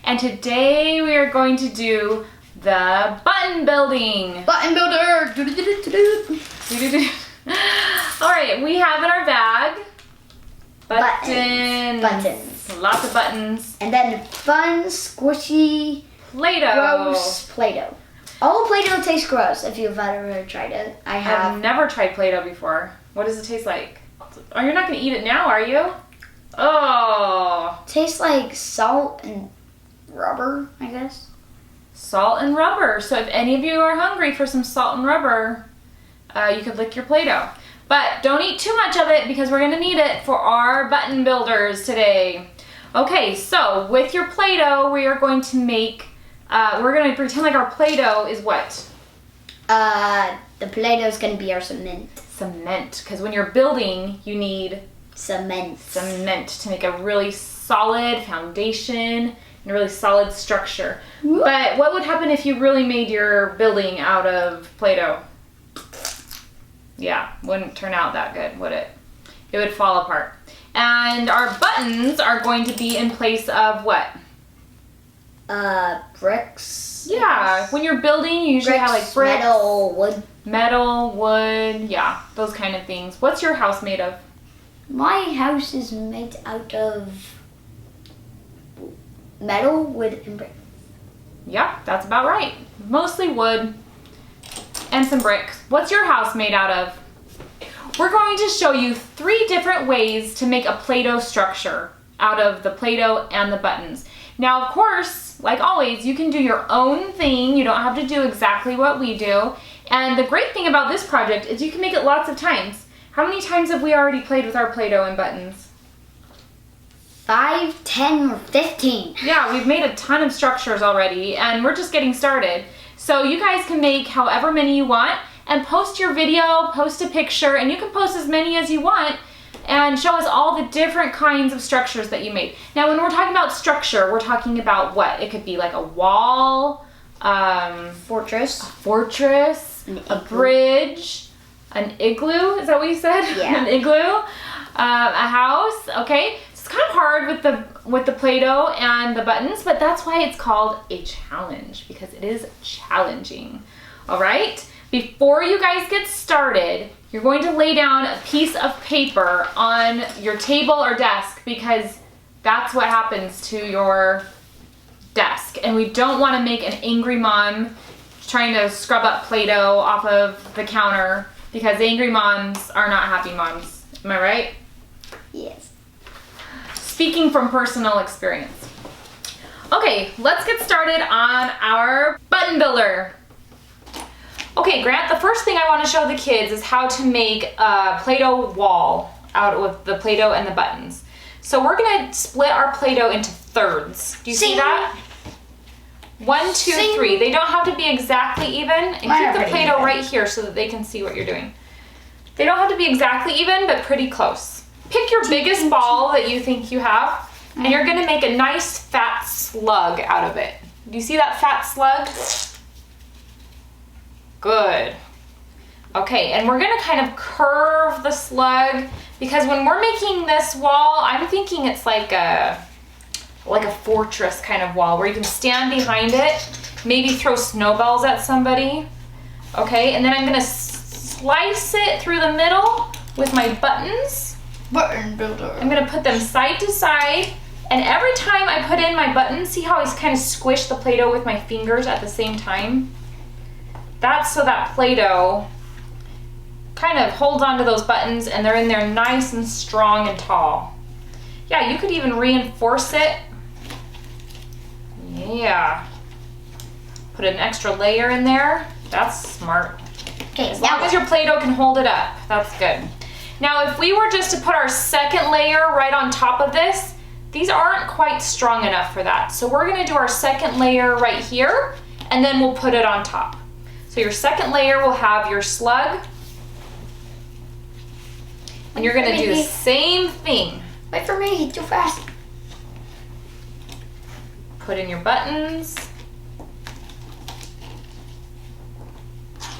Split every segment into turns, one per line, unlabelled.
and today we are going to do the button building.
Button builder!
Alright, we have in our bag
Buttons.
Lots of buttons.
And then fun, squishy,
Play-doh.
gross Play-doh. All Play-doh tastes gross if you've ever tried it.
I've never tried Play-doh before. What does it taste like? Oh, you're not going to eat it now, are you? Oh.
Tastes like salt and rubber, I guess.
Salt and rubber. So if any of you are hungry for some salt and rubber, you could lick your Play-doh. But don't eat too much of it because we're going to need it for our button builders today. Okay, so with your Play-doh, we are going to make, we're going to pretend like our Play-doh is what?
The Play-doh is going to be our cement.
Cement, because when you're building, you need
Cement
to make a really solid foundation and a really solid structure.
Whoop.
But what would happen if you really made your building out of Play-doh? Yeah, wouldn't turn out that good, would it? It would fall apart. And our buttons are going to be in place of what?
Bricks.
Yeah, when you're building, you usually have like bricks,
metal, wood.
Yeah, those kind of things. What's your house made of?
My house is made out of metal, wood, and brick.
Yeah, that's about right. Mostly wood and some bricks. What's your house made out of? We're going to show you 3 different ways to make a Play-doh structure out of the Play-doh and the buttons. Now, of course, like always, you can do your own thing. You don't have to do exactly what we do. And the great thing about this project is you can make it lots of times. How many times have we already played with our Play-doh and buttons?
5, 10, or 15.
Yeah, we've made a ton of structures already, and we're just getting started. So you guys can make however many you want, and post your video, post a picture, and you can post as many as you want, and show us all the different kinds of structures that you made. Now, when we're talking about structure, we're talking about what? It could be like a wall,
Fortress,
a bridge, an igloo, is that what you said?
Yeah.
An igloo, a house, okay? It's kind of hard with the Play-doh and the buttons, but that's why it's called a challenge, because it is challenging. All right? Before you guys get started, you're going to lay down a piece of paper on your table or desk, because that's what happens to your desk. And we don't want to make an angry mom trying to scrub up Play-doh off of the counter, because angry moms are not happy moms. Am I right?
Yes.
Speaking from personal experience. Okay, let's get started on our button builder. Okay, Grant, the first thing I want to show the kids is how to make a Play-doh wall out with the Play-doh and the buttons. So we're going to split our Play-doh into thirds. Do you see that? 1, 2, 3. They don't have to be exactly even. And keep the Play-doh right here so that they can see what you're doing. They don't have to be exactly even, but pretty close. Pick your biggest ball that you think you have, and you're going to make a nice fat slug out of it. Do you see that fat slug? Good. Okay, and we're going to kind of curve the slug, because when we're making this wall, I'm thinking it's like a fortress kind of wall where you can stand behind it, maybe throw snowballs at somebody. Okay, and then I'm going to slice it through the middle with my buttons.
Button builder.
I'm going to put them side to side, and every time I put in my buttons, see how I kind of squish the Play-doh with my fingers at the same time? That's so that Play-doh kind of holds onto those buttons and they're in there nice and strong and tall. Yeah, you could even reinforce it. Yeah. Put an extra layer in there. That's smart.
Okay,
as long as your Play-doh can hold it up, that's good. Now, if we were just to put our second layer right on top of this, these aren't quite strong enough for that. So we're going to do our second layer right here, and then we'll put it on top. So your second layer will have your slug, and you're going to do the same thing.
Wait for me, too fast.
Put in your buttons.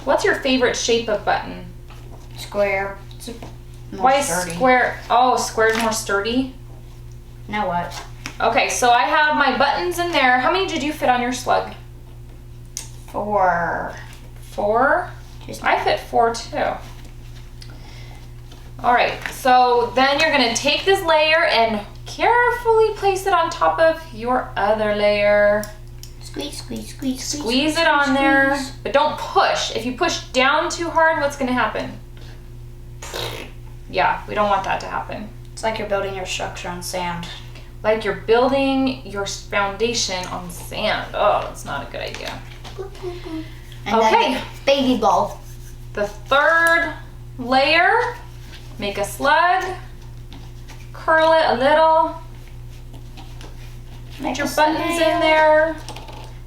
What's your favorite shape of button?
Square.
Why is square? Oh, square's more sturdy.
Now what?
Okay, so I have my buttons in there. How many did you fit on your slug?
4.
4? I fit 4 too. All right, so then you're gonna take this layer and carefully place it on top of your other layer.
Squeeze, squeeze, squeeze, squeeze.
Squeeze it on there, but don't push. If you push down too hard, what's gonna happen? Yeah, we don't want that to happen.
It's like you're building your structure on sand.
Like you're building your foundation on sand. Oh, that's not a good idea.
And
Okay.
then baby ball.
The third layer, make a slug, curl it a little, put your buttons in there.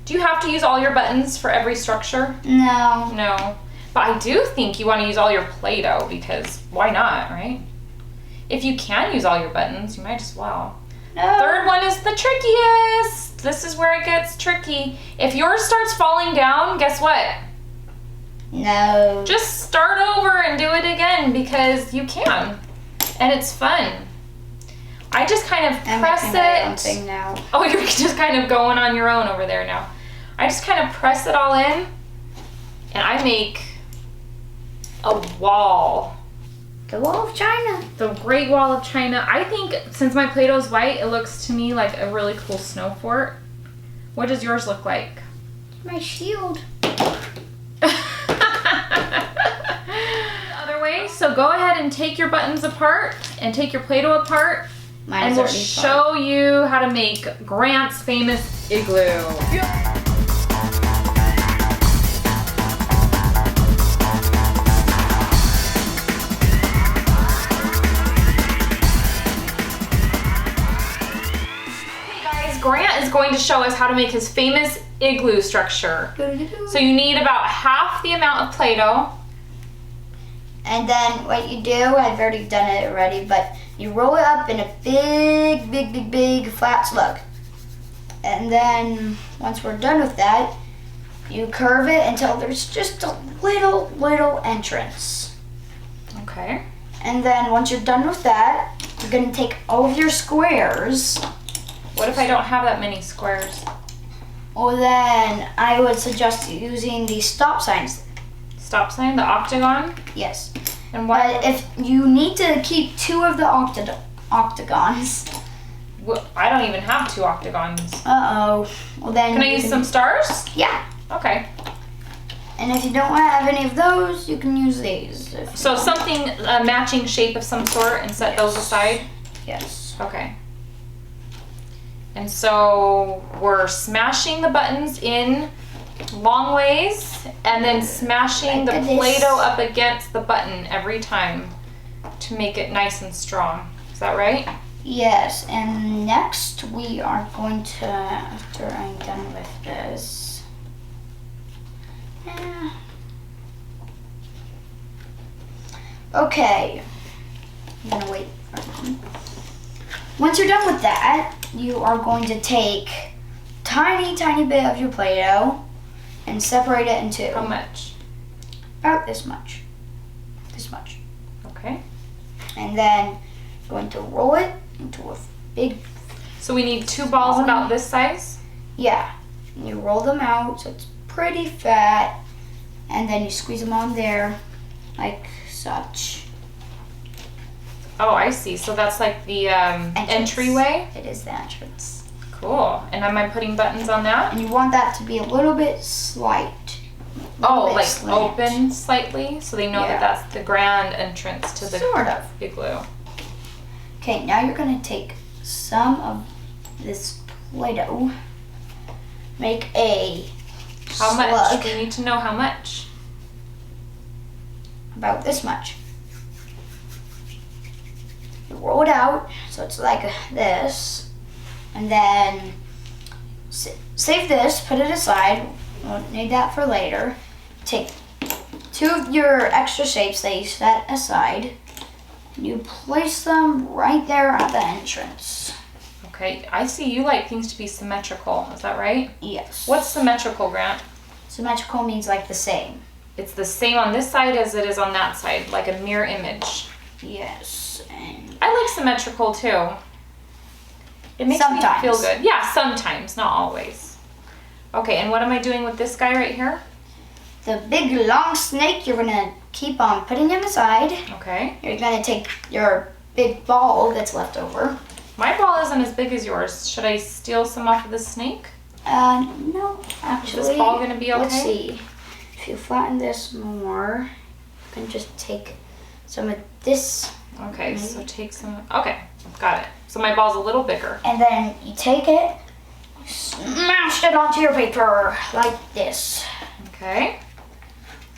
Do you have to use all your buttons for every structure?
No.
No. But I do think you want to use all your Play-Doh because why not, right? If you can use all your buttons, you might as well.
No.
Third one is the trickiest. This is where it gets tricky. If yours starts falling down, guess what?
No.
Just start over and do it again because you can. And it's fun. I just kind of press
I'm making my own
it.
thing now.
Oh, you're just kind of going on your own over there now. I just kind of press it all in and I make a wall.
The Wall of China.
The Great Wall of China. I think since my Play-Doh is white, it looks to me like a really cool snow fort. What does yours look like?
My shield.
Other way. So go ahead and take your buttons apart and take your Play-Doh apart.
Mine
And
is
we'll
already
show you how to make Grant's famous igloo. Grant is going to show us how to make his famous igloo structure. So you need about half the amount of Play-Doh.
And then what you do, I've already done it already, but you roll it up in a big flat slug. And then once we're done with that, you curve it until there's just a little entrance.
Okay.
And then once you're done with that, you're gonna take all of your squares.
What if I don't have that many squares?
Well, then I would suggest using the stop signs.
Stop sign, the octagon?
Yes.
And why?
But if you need to keep 2 of the octagons.
Well, I don't even have 2 octagons.
Uh-oh. Well, then
Can I use some stars?
Yeah.
Okay.
And if you don't have any of those, you can use these.
So something, a matching shape of some sort and set those aside?
Yes.
Okay. And so we're smashing the buttons in long ways and then smashing the
Like this.
Play-Doh up against the button every time to make it nice and strong. Is that right?
Yes, and next we are going to, after I'm done with this, okay, I'm gonna wait for a moment. Once you're done with that, you are going to take tiny bit of your Play-Doh and separate it into
How much?
about this much. This much.
Okay.
And then going to roll it into a big,
So we need 2 balls about this size?
yeah. And you roll them out so it's pretty fat. And then you squeeze them on there like such.
Oh, I see. So that's like the
Entrance.
entryway?
It is the entrance.
Cool. And am I putting buttons on that?
And you want that to be a little bit slight.
Oh, like
slant.
open slightly? So they know
Yeah.
that that's the grand entrance to the
Sort of.
igloo.
Okay, now you're gonna take some of this Play-Doh, make a
How much?
slug
We need to know how much.
about this much. You roll it out so it's like this, and then save this, put it aside. We won't need that for later. Take 2 of your extra shapes that you set aside, and you place them right there at the entrance.
Okay, I see you like things to be symmetrical. Is that right?
Yes.
What's symmetrical, Grant?
Symmetrical means like the same.
It's the same on this side as it is on that side, like a mirror image.
Yes. And
I like symmetrical too. It makes
Sometimes.
me feel good. Yeah, sometimes, not always. Okay, and what am I doing with this guy right here?
The big long snake, you're gonna keep on putting him aside.
Okay.
You're gonna take your big ball that's left over.
My ball isn't as big as yours. Should I steal some off of the snake?
No, actually.
Is this ball gonna be okay?
Let's see. If you flatten this more, you can just take some of this.
Okay, so take some. Okay, got it. So my ball's a little bigger.
And then you take it, smash it onto your paper like this.
Okay.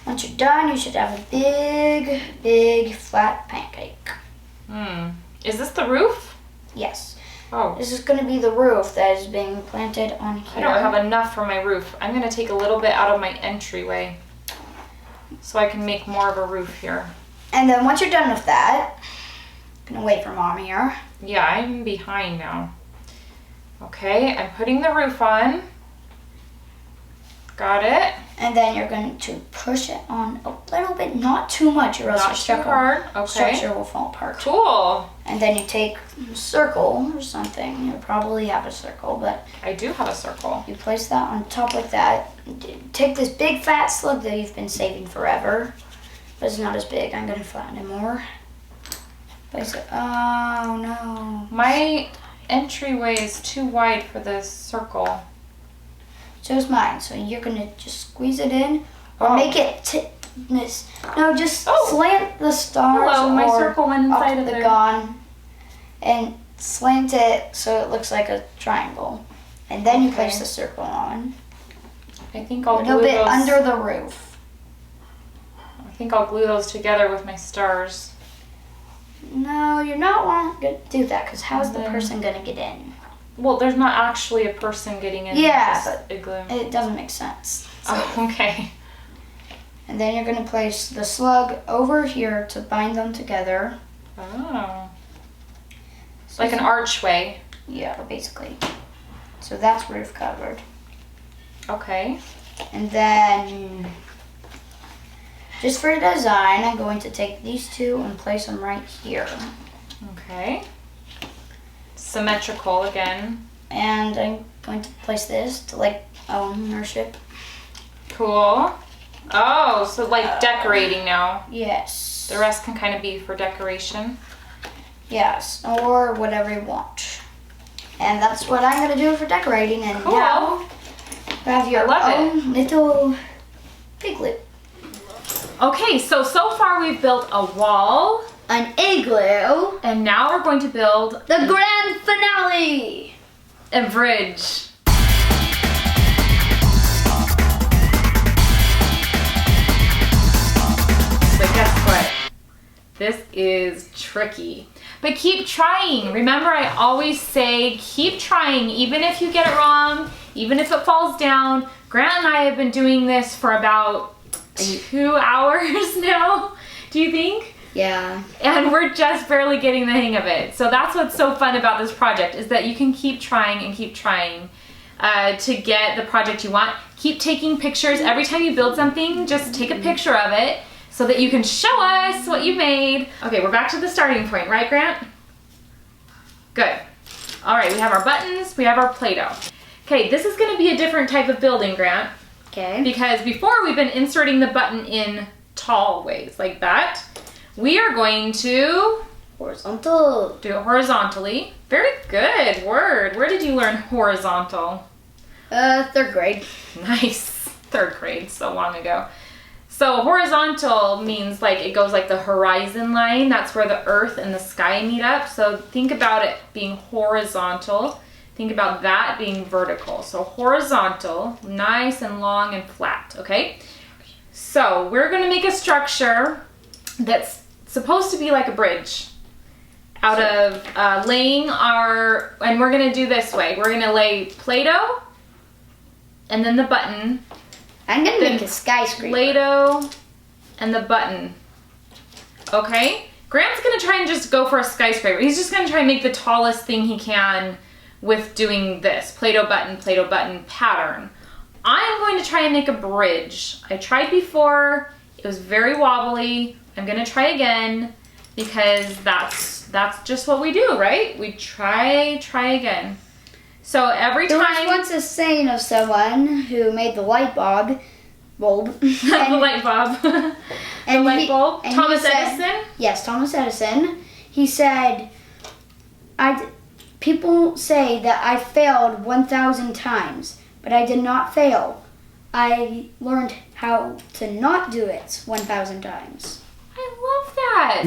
Once you're done, you should have a big, big flat pancake.
Is this the roof?
Yes.
Oh.
This is going to be the roof that is being planted on here.
I don't have enough for my roof. I'm going to take a little bit out of my entryway so I can make more of a roof here.
And then once you're done with that, I'm going to wait for Mom here.
Yeah, I'm behind now. Okay, I'm putting the roof on. Got it.
And then you're going to push it on a little bit, not too much, or else
Not
your
too
structure,
hard. Okay.
structure will fall apart.
Cool.
And then you take a circle or something. You probably have a circle, but
I do have a circle.
you place that on top like that. Take this big fat slug that you've been saving forever, but it's not as big. I'm going to flatten it more. Place it. Oh no.
My entryway is too wide for this circle.
So is mine. So you're going to just squeeze it in or
Oh.
make it no, just
Oh.
slant the stars
Hello, my
or
circle went inside
up
of
the
there.
gun and slant it so it looks like a triangle. And then you place
Okay.
the circle on.
I think
A
I'll
little
glue
bit
those.
under the roof.
I think I'll glue those together with my stars.
No, you're not want to do that because how's the
Then-
person going to get in?
Well, there's not actually a person getting in
Yeah,
this igloo.
It doesn't make sense. So,
Oh, okay.
and then you're going to place the slug over here to bind them together.
Oh. Like an archway.
Yeah, basically. So that's roof covered.
Okay.
And then, just for design, I'm going to take these two and place them right here.
Okay. Symmetrical again.
And I'm going to place this to like ownership.
Cool. Oh, so like decorating now.
Yes.
The rest can kind of be for decoration.
Yes, or whatever you want. And that's what I'm going to do for decorating. And
Cool.
now you have your
love
own little piglet.
Okay, so far we've built a wall,
An igloo.
and now we're going to build
The grand finale.
a bridge. So guess what? This is tricky. But keep trying. Remember, I always say keep trying, even if you get it wrong, even if it falls down. Grant and I have been doing this for about 2 hours now, do you think?
Yeah.
And we're just barely getting the hang of it. So that's what's so fun about this project, is that you can keep trying and keep trying to get the project you want. Keep taking pictures. Every time you build something, just take a picture of it so that you can show us what you made. Okay, we're back to the starting point, right, Grant? Good. All right, we have our buttons, we have our Play-Doh. Okay, this is gonna be a different type of building, Grant,
Okay.
because before we've been inserting the button in tall ways like that. We are going to
Horizontal.
do it horizontally. Very good word. Where did you learn horizontal?
3rd grade.
Nice. 3rd grade, so long ago. So horizontal means like it goes like the horizon line. That's where the earth and the sky meet up. So think about it being horizontal. Think about that being vertical. So horizontal, nice and long and flat, okay? So we're gonna make a structure that's supposed to be like a bridge out of laying our, and we're gonna do this way. We're gonna lay Play-Doh and then the button,
I'm gonna
Then
make a skyscraper.
Play-Doh and the button. Okay? Grant's gonna try and just go for a skyscraper. He's just gonna try and make the tallest thing he can with doing this Play-Doh button pattern. I'm going to try and make a bridge. I tried before, it was very wobbly. I'm gonna try again because that's that's just what we do, right? We try again. So every
There
time...
was once a saying of someone who made the light bulb.
the light bulb.
And
light bulb?
and
Thomas
he said-
Edison?
Yes, Thomas Edison. He said, people say that I failed 1,000 times, but I did not fail. I learned how to not do it 1,000 times.
I love that.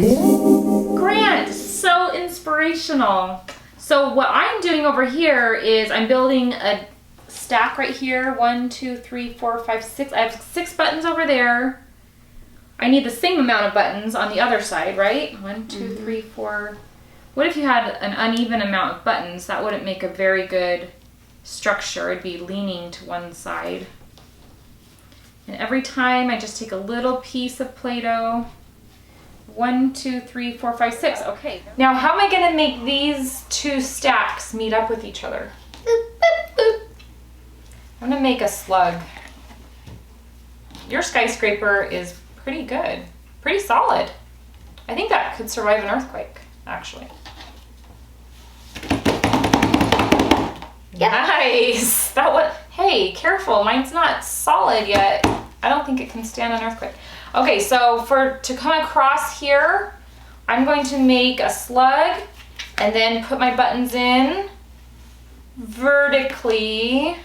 Grant, so inspirational. So what I'm doing over here is I'm building a stack right here. 1, 2, 3, 4, 5, 6. I have 6 buttons over there. I need the same amount of buttons on the other side, right? 1, 2, 3, 4. What if you had an uneven amount of buttons? That wouldn't make a very good structure. It'd be leaning to one side. And every time I just take a little piece of Play-Doh. 1, 2, 3, 4, 5, 6. Okay. Now how am I gonna make these 2 stacks meet up with each other? Boop, boop, boop. I'm gonna make a slug. Your skyscraper is pretty good. Pretty solid. I think that could survive an earthquake, actually.
Yeah.
Nice. That was, hey, careful. Mine's not solid yet. I don't think it can stand an earthquake. Okay, so to come across here, I'm going to make a slug and then put my buttons in vertically.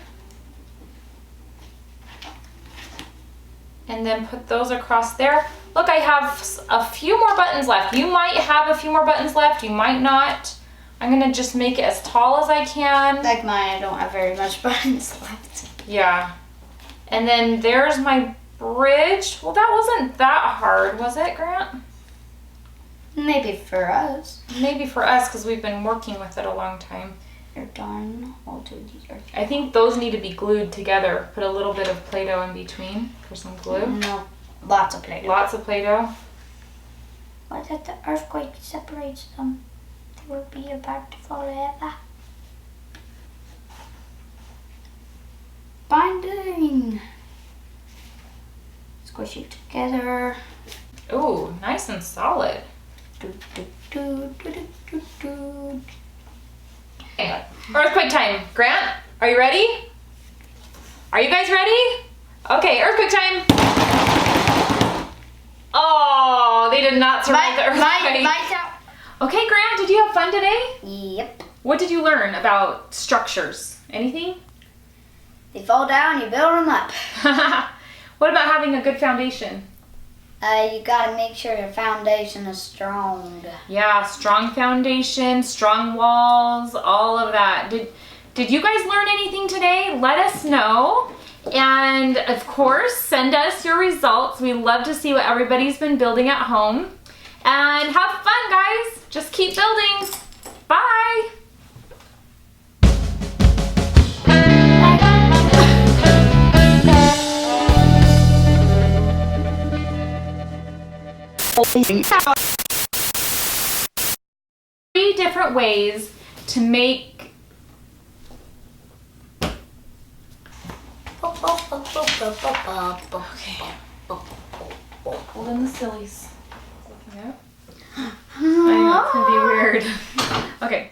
And then put those across there. Look, I have a few more buttons left. You might have a few more buttons left, you might not. I'm gonna just make it as tall as I can.
Like mine, I don't have very much buttons left.
Yeah. And then there's my bridge. Well, that wasn't that hard, was it, Grant?
Maybe for us.
Maybe for us, because we've been working with it a long time.
You're done. I'll do the earth.
I think those need to be glued together. Put a little bit of Play-Doh in between for some glue.
No, lots of Play-Doh.
Lots of Play-Doh.
What if the earthquake separates them? They will be apart forever. Binding. Squish it together.
Ooh, nice and solid.
Do, do, do, do, do, do, do.
Okay. Earthquake time. Grant, are you ready? Are you guys ready? Okay, earthquake time. Oh, they did not survive the earthquake.
Mine's out.
Okay, Grant, did you have fun today?
Yep.
What did you learn about structures? Anything?
They fall down, you build them up.
What about having a good foundation?
You gotta make sure your foundation is strong.
Yeah, strong foundation, strong walls, all of that. Did you guys learn anything today? Let us know. And of course, send us your results. We love to see what everybody's been building at home. And have fun, guys. Just keep building. Bye. Three different ways to make hold in the sillies. Looking up. I know it's gonna be weird. Okay.